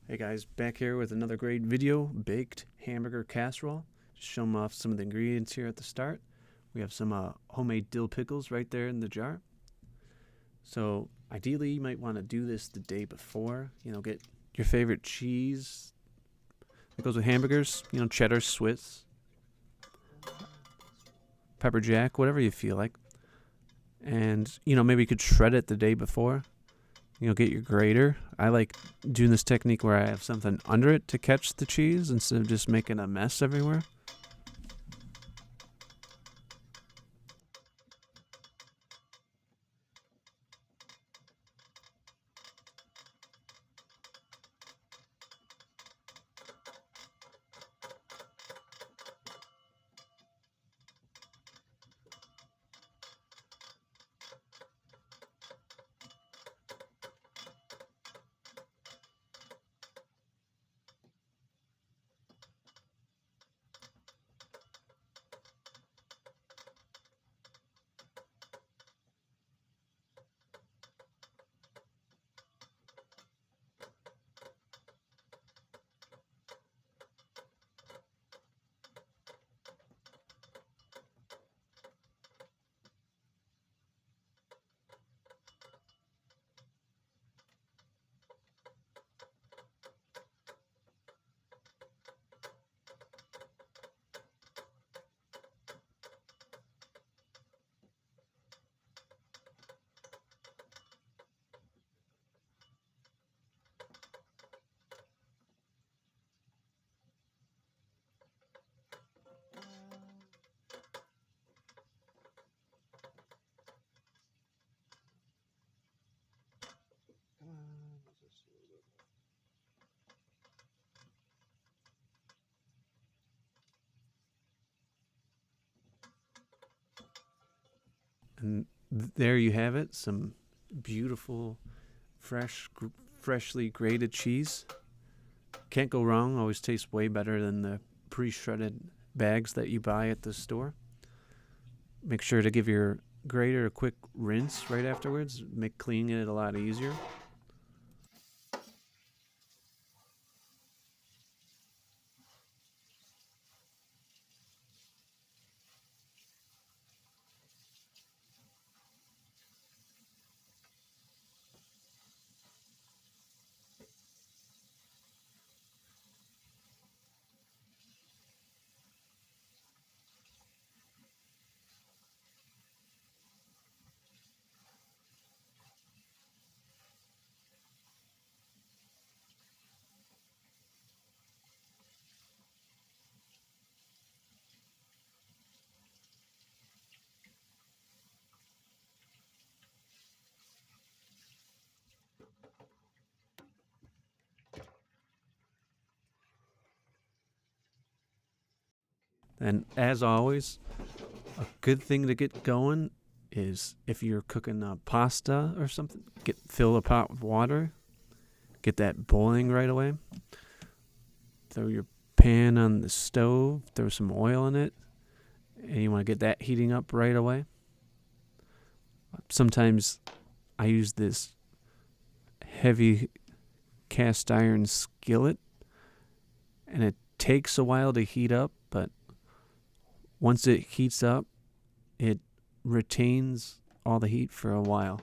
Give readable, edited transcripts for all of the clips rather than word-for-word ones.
Hey guys, back here with another great video, baked hamburger casserole. Just showing off some of the ingredients here at the start. We have some homemade dill pickles right there in the jar. So ideally you might want to do this the day before. Get your favorite cheese that goes with hamburgers. Cheddar, Swiss, pepper jack, whatever you feel like. And, maybe you could shred it the day before. Get your grater. I like doing this technique where I have something under it to catch the cheese instead of just making a mess everywhere. And there you have it, some beautiful, freshly grated cheese. Can't go wrong, always tastes way better than the pre-shredded bags that you buy at the store. Make sure to give your grater a quick rinse right afterwards, make cleaning it a lot easier. And as always, a good thing to get going is if you're cooking pasta or something, fill a pot with water, get that boiling right away. Throw your pan on the stove, throw some oil in it, and you want to get that heating up right away. Sometimes I use this heavy cast iron skillet, and it takes a while to heat up, but once it heats up, it retains all the heat for a while.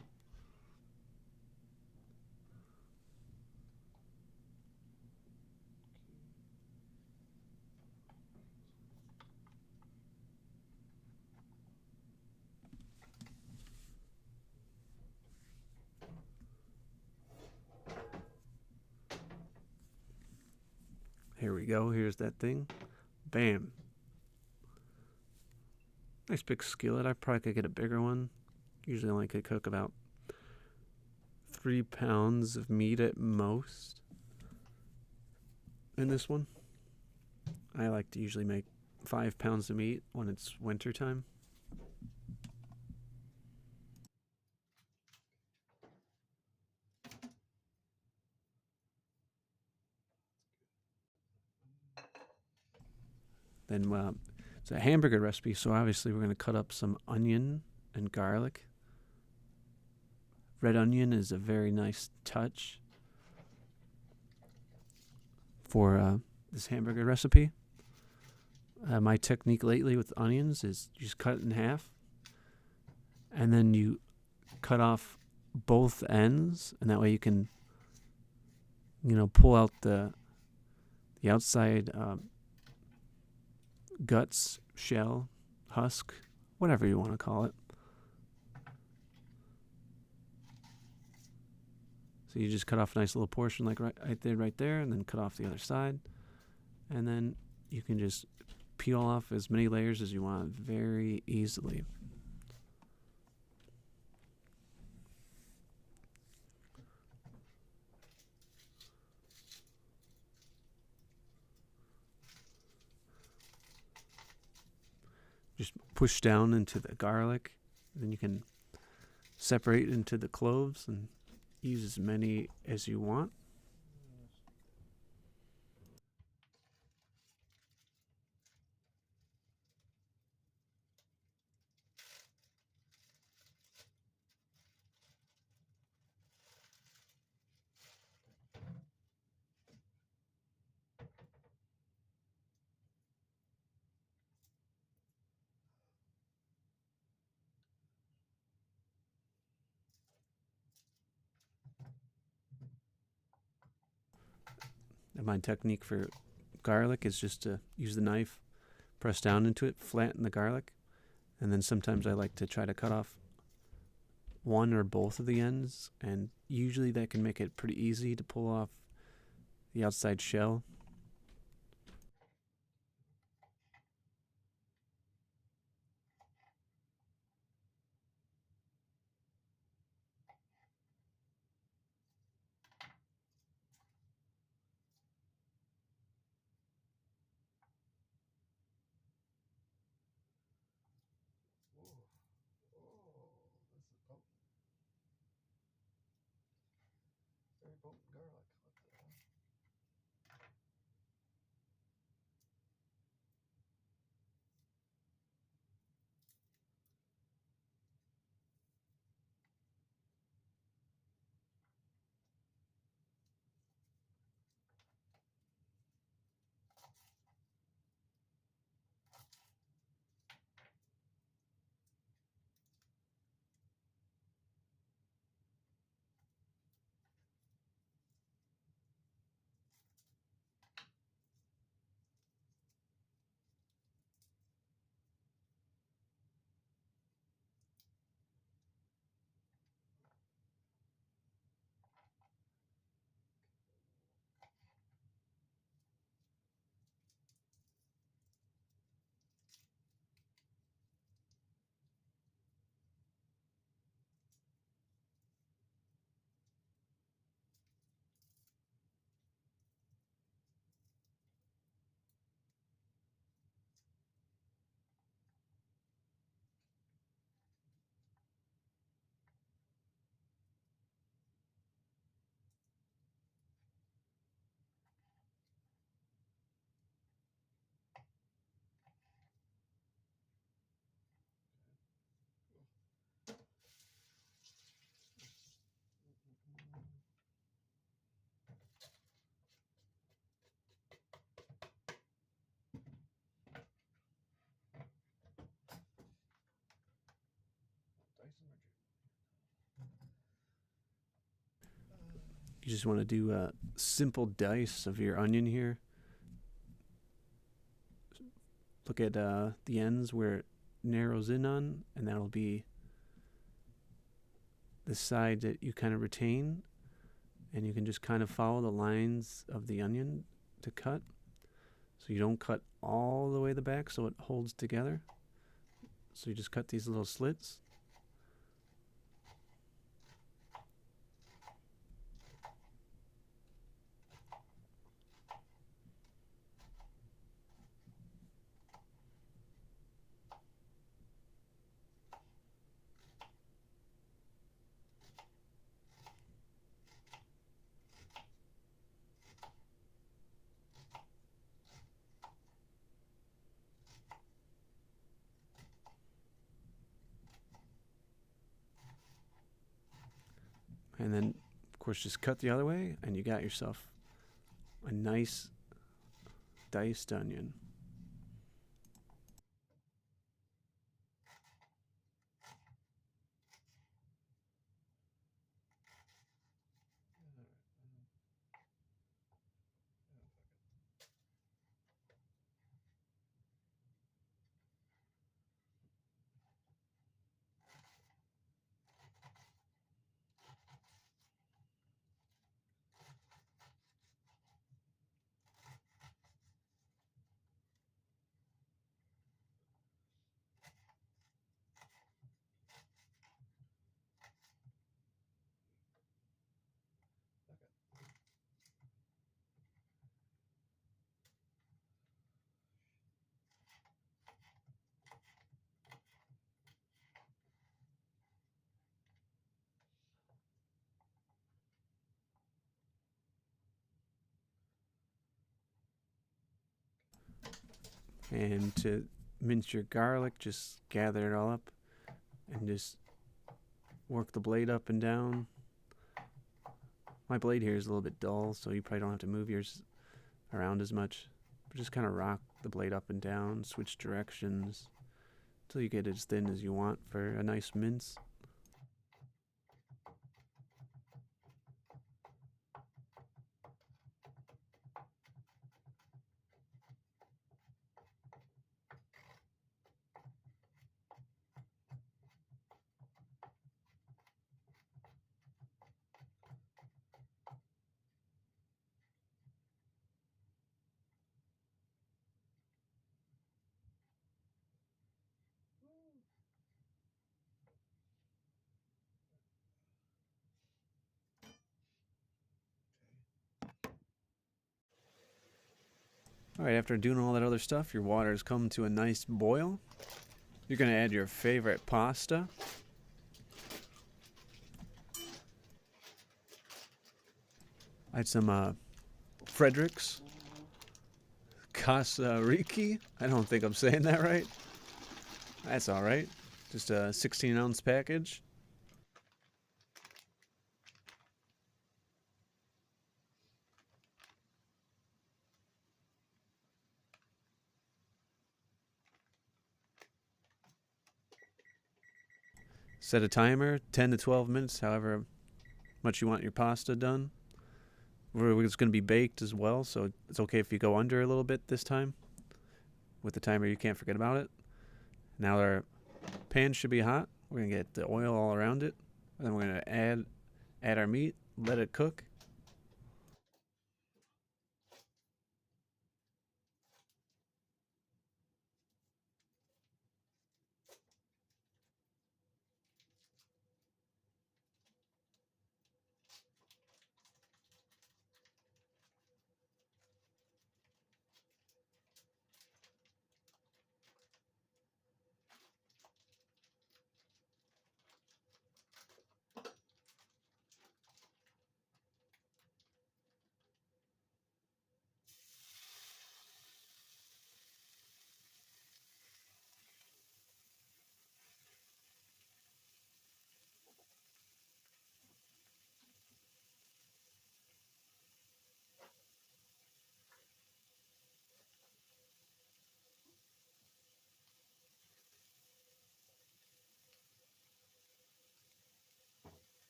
Here we go. Here's that thing. Bam. Nice big skillet. I probably could get a bigger one. Usually only could cook about 3 pounds of meat at most in this one. I like to usually make 5 pounds of meat when it's winter time. Then it's a hamburger recipe, so obviously we're going to cut up some onion and garlic. Red onion is a very nice touch. for this hamburger recipe. My technique lately with onions is you just cut it in half, and then you cut off both ends, and that way you can, pull out the outside guts, shell, husk, whatever you want to call it. So you just cut off a nice little portion like I did right there, and then cut off the other side. And then you can just peel off as many layers as you want very easily. Just push down into the garlic. Then you can separate into the cloves and use as many as you want. And my technique for garlic is just to use the knife, press down into it, flatten the garlic, and then sometimes I like to try to cut off one or both of the ends, and usually that can make it pretty easy to pull off the outside shell. You just want to do a simple dice of your onion here. Look at the ends where it narrows in on, and that'll be the side that you kind of retain. And you can just kind of follow the lines of the onion to cut. So you don't cut all the way the back so it holds together. So you just cut these little slits. And then, of course, just cut the other way, and you got yourself a nice diced onion. And to mince your garlic, just gather it all up and just work the blade up and down. My blade here is a little bit dull, so you probably don't have to move yours around as much. But just kind of rock the blade up and down, switch directions until you get it as thin as you want for a nice mince. Alright, after doing all that other stuff, your water has come to a nice boil. You're going to add your favorite pasta. I had some Frederick's Casserole. I don't think I'm saying that right. That's alright. Just a 16-ounce package. Set a timer, 10 to 12 minutes, however much you want your pasta done. It's going to be baked as well, so it's okay if you go under a little bit this time. With the timer, you can't forget about it. Now our pan should be hot. We're going to get the oil all around it. And then we're going to add our meat, let it cook.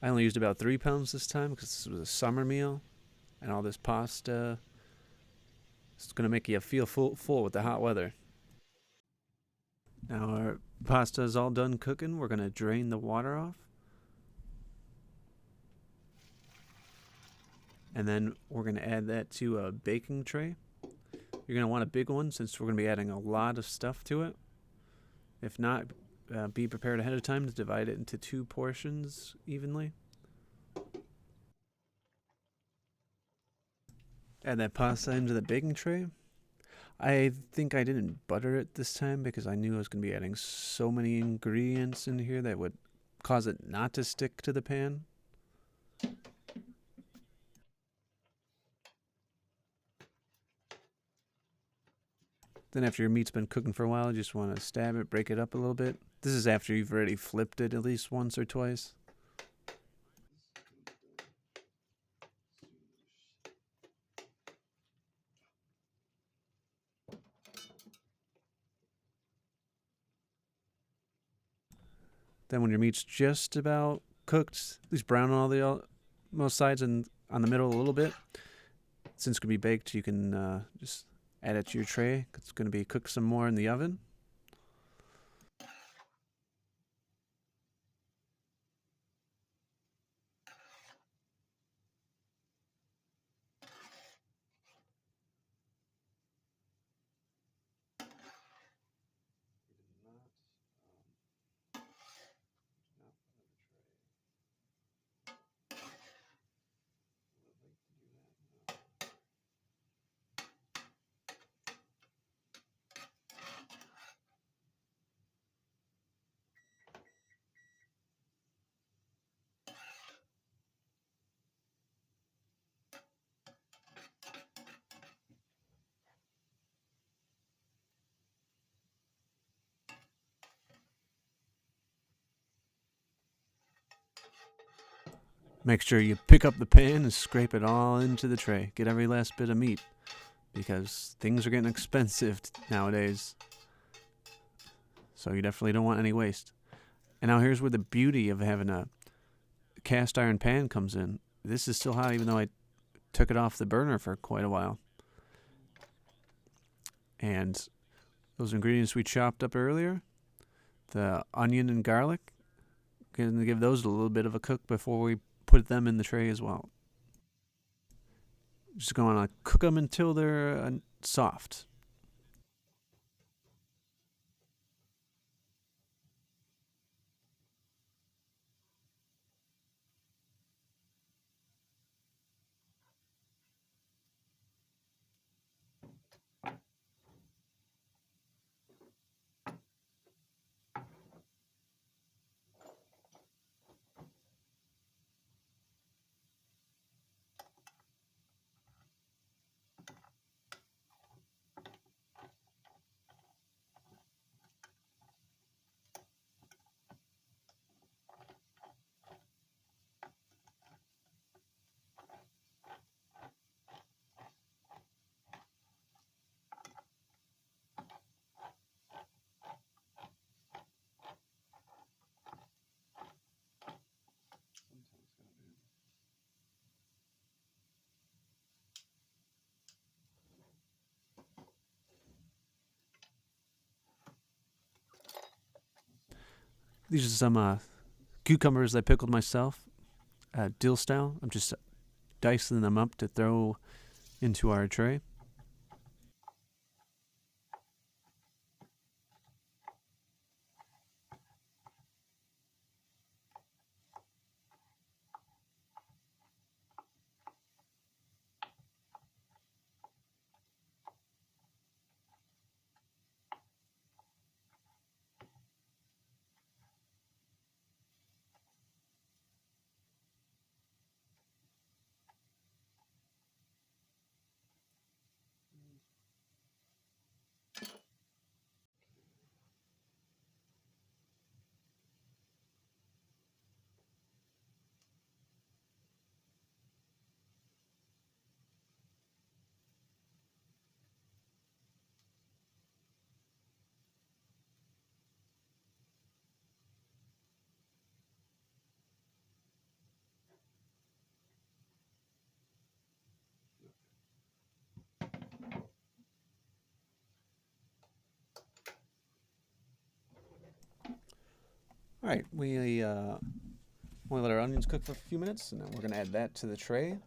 I only used about 3 pounds this time because this was a summer meal. And all this pasta It's going to make you feel full with the hot weather. Now our pasta is all done cooking. We're going to drain the water off. And then we're going to add that to a baking tray. You're going to want a big one since we're going to be adding a lot of stuff to it. If not, be prepared ahead of time to divide it into 2 portions evenly. Add that pasta into the baking tray. I think I didn't butter it this time because I knew I was going to be adding so many ingredients in here that would cause it not to stick to the pan. Then after your meat's been cooking for a while, you just want to stab it, break it up a little bit. This is after you've already flipped it at least once or twice. Then when your meat's just about cooked, at least brown on all the most sides and on the middle a little bit, since it's going to be baked, you can just add it to your tray. It's going to be cooked some more in the oven. Make sure you pick up the pan and scrape it all into the tray. Get every last bit of meat because things are getting expensive nowadays. So you definitely don't want any waste. And now here's where the beauty of having a cast iron pan comes in. This is still hot even though I took it off the burner for quite a while. And those ingredients we chopped up earlier, the onion and garlic, going to give those a little bit of a cook before we put them in the tray as well. Just going to cook them until they're soft. These are some cucumbers I pickled myself, dill style. I'm just dicing them up to throw into our tray. right, we want to let our onions cook for a few minutes, and then we're gonna add that to the tray.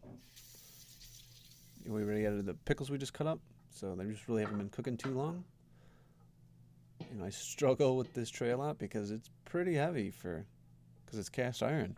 We already added the pickles we just cut up, so they just really haven't been cooking too long. I struggle with this tray a lot because it's pretty heavy because it's cast iron.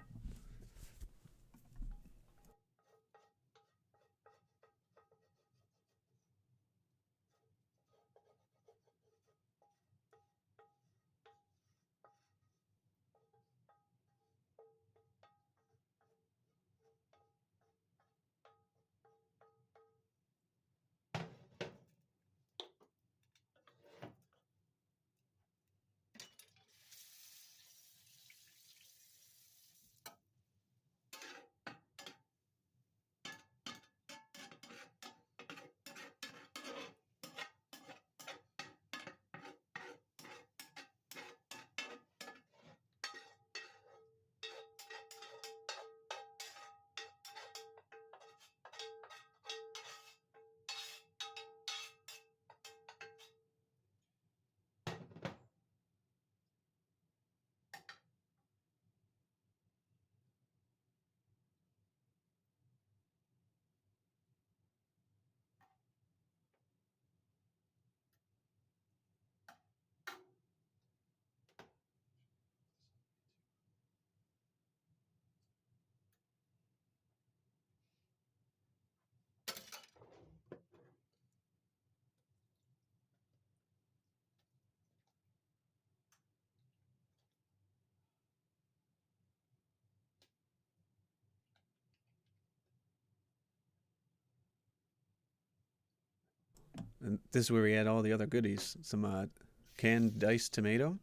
And this is where we add all the other goodies. Some canned diced tomato.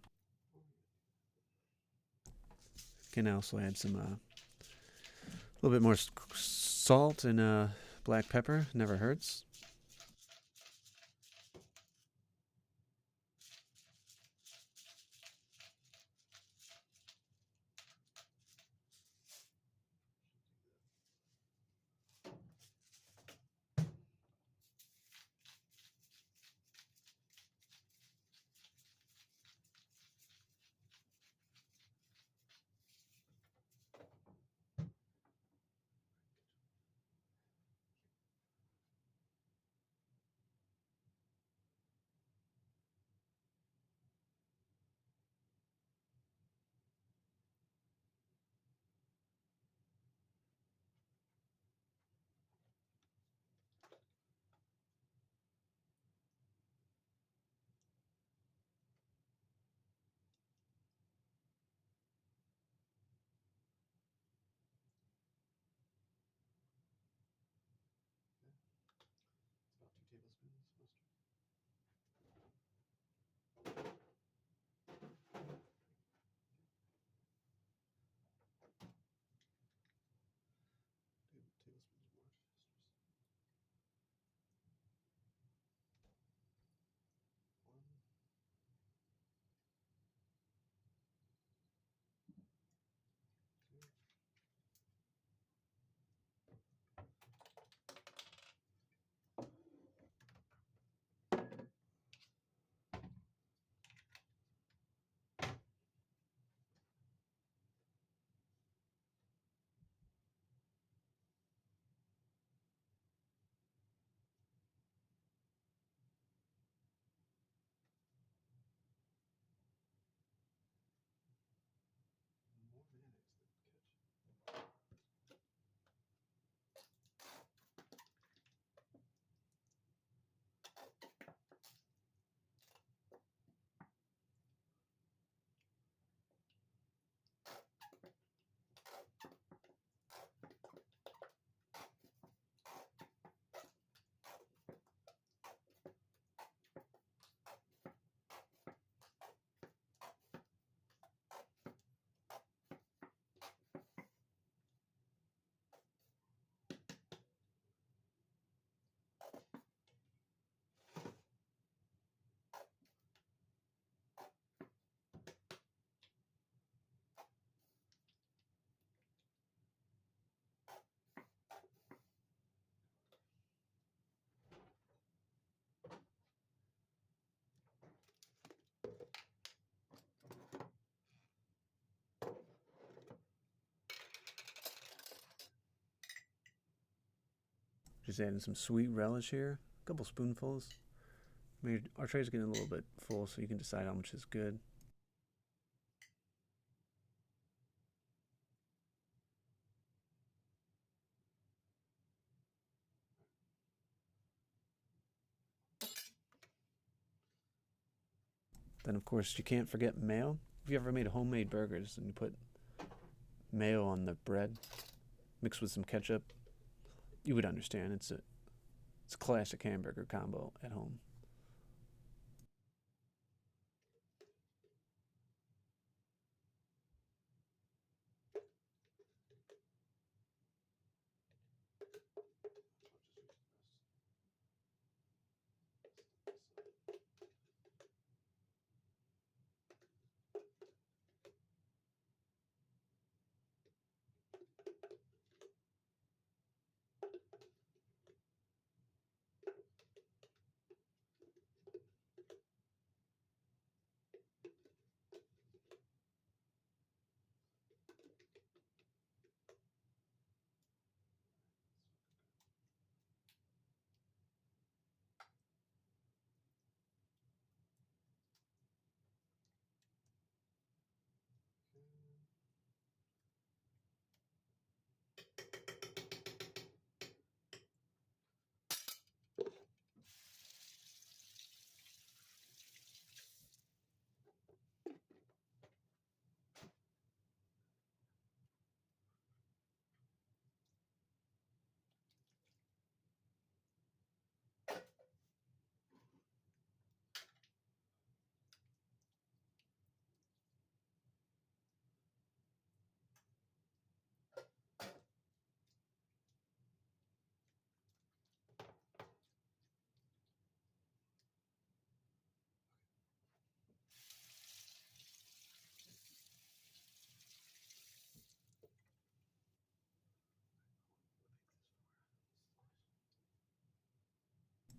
Can also add some a little bit more salt and black pepper. Never hurts. Just adding some sweet relish here, a couple spoonfuls. Our tray's getting a little bit full, so you can decide how much is good. Then, of course, you can't forget mayo. If you ever made homemade burgers and you put mayo on the bread mixed with some ketchup, you would understand. It's a classic hamburger combo at home.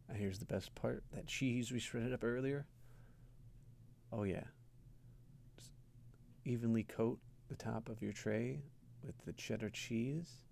And here's the best part, that cheese we shredded up earlier. Oh, yeah. Just evenly coat the top of your tray with the cheddar cheese.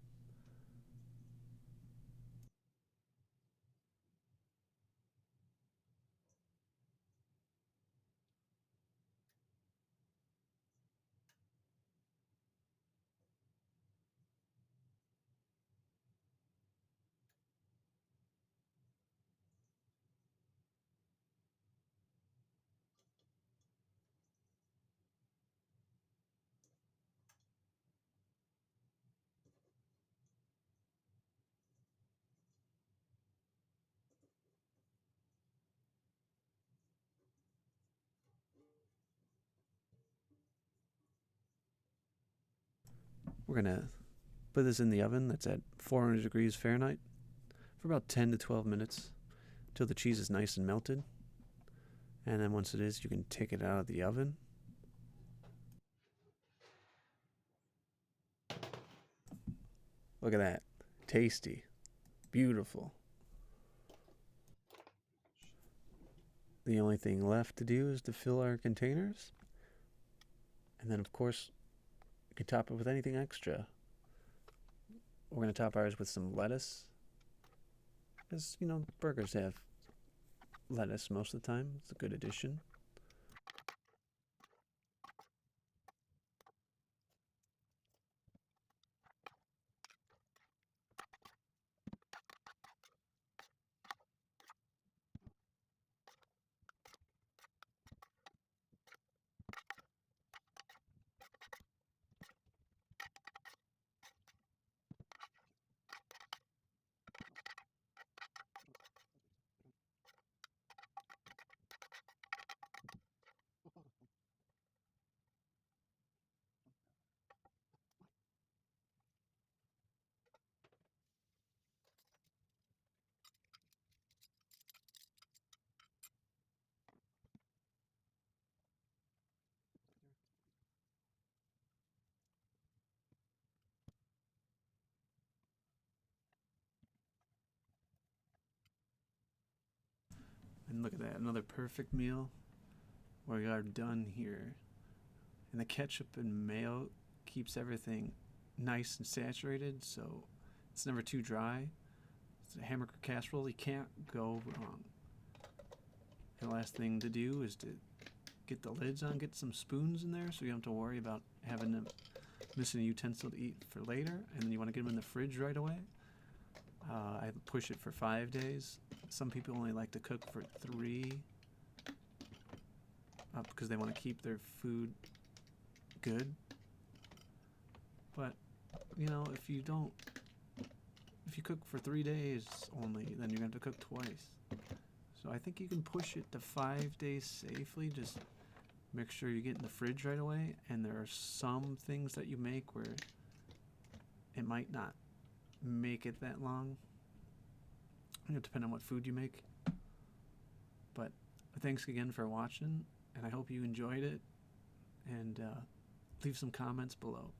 We're going to put this in the oven that's at 400 degrees Fahrenheit for about 10 to 12 minutes until the cheese is nice and melted. And then once it is, you can take it out of the oven. Look at that. Tasty. Beautiful. The only thing left to do is to fill our containers. And then, of course, you can top it with anything extra. We're going to top ours with some lettuce. Because, burgers have lettuce most of the time. It's a good addition. And look at that, another perfect meal. We are done here. And the ketchup and mayo keeps everything nice and saturated, so it's never too dry. It's a hamburger casserole. You can't go wrong. The last thing to do is to get the lids on, get some spoons in there so you don't have to worry about having them missing a utensil to eat for later. And then you want to get them in the fridge right away. I push it for 5 days. Some people only like to cook for 3 because they want to keep their food good. But, you know, if you cook for 3 days only, then you're going to have to cook twice. So I think you can push it to 5 days safely. Just make sure you get in the fridge right away. And there are some things that you make where it might not make it that long. It'll depend on what food you make. But thanks again for watching, and I hope you enjoyed it. And leave some comments below.